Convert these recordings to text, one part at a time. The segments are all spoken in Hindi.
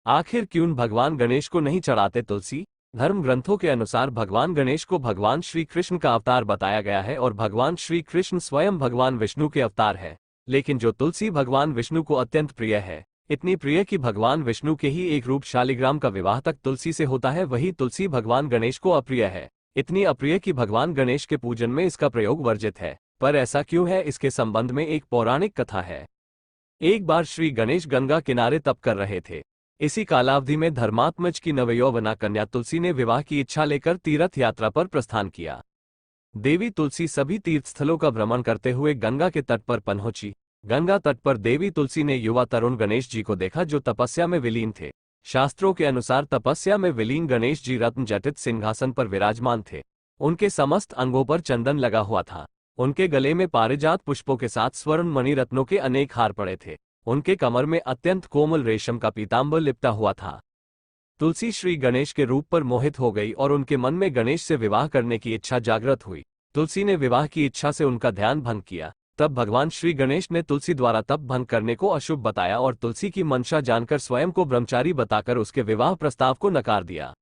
आखिर क्यों भगवान गणेश को नहीं चढ़ाते तुलसी? धर्म ग्रंथों के अनुसार भगवान गणेश को भगवान श्री कृष्ण का अवतार बताया गया है और भगवान श्री कृष्ण स्वयं भगवान विष्णु के अवतार है। लेकिन जो तुलसी भगवान विष्णु को अत्यंत प्रिय है, इतनी प्रिय कि भगवान विष्णु के ही एक रूप शालिग्राम का विवाह तक तुलसी से होता है, वही तुलसी भगवान गणेश को अप्रिय है। इतनी अप्रिय कि भगवान गणेश के पूजन में इसका प्रयोग वर्जित है। पर ऐसा क्यों है, इसके संबंध में एक पौराणिक कथा है। एक बार श्री गणेश गंगा किनारे तप कर रहे थे। इसी कालावधि में धर्मात्मज की नवयौवना कन्या तुलसी ने विवाह की इच्छा लेकर तीर्थ यात्रा पर प्रस्थान किया। देवी तुलसी सभी तीर्थस्थलों का भ्रमण करते हुए गंगा के तट पर पहुंची। गंगा तट पर देवी तुलसी ने युवा तरुण गणेश जी को देखा, जो तपस्या में विलीन थे। शास्त्रों के अनुसार तपस्या में विलीन गणेश जी रत्न जटित सिंहासन पर विराजमान थे। उनके समस्त अंगों पर चंदन लगा हुआ था। उनके गले में पारिजात पुष्पों के साथ स्वर्ण मणि रत्नों के अनेक हार पड़े थे। उनके कमर में अत्यंत कोमल रेशम का पीतांबर लिपटा हुआ था। तुलसी श्री गणेश के रूप पर मोहित हो गई और उनके मन में गणेश से विवाह करने की इच्छा जागृत हुई। तुलसी ने विवाह की इच्छा से उनका ध्यान भंग किया। तब भगवान श्री गणेश ने तुलसी द्वारा तप भंग करने को अशुभ बताया और तुलसी की मंशा जानकर स्वयं को ब्रह्मचारी बताकर उसके विवाह प्रस्ताव को नकार दिया।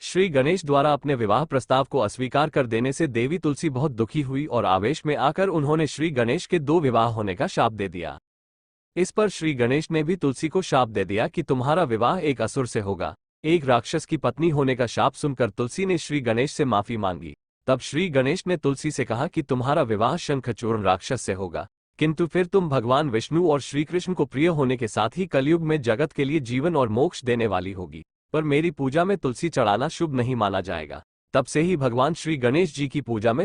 श्री गणेश द्वारा अपने विवाह प्रस्ताव को अस्वीकार कर देने से देवी तुलसी बहुत दुखी हुई और आवेश में आकर उन्होंने श्री गणेश के 2 विवाह होने का शाप दे दिया। इस पर श्री गणेश ने भी तुलसी को शाप दे दिया कि तुम्हारा विवाह एक असुर से होगा। एक राक्षस की पत्नी होने का शाप सुनकर तुलसी ने श्री गणेश से माफी मांगी। तब श्री गणेश ने तुलसी से कहा कि तुम्हारा विवाह शंखचूर्ण राक्षस से होगा, किंतु फिर तुम भगवान विष्णु और श्री कृष्ण को प्रिय होने के साथ ही कलयुग में जगत के लिए जीवन और मोक्ष देने वाली होगी। पर मेरी पूजा में तुलसी चढ़ाना शुभ नहीं माना जाएगा। तब से ही भगवान श्री गणेश जी की पूजा में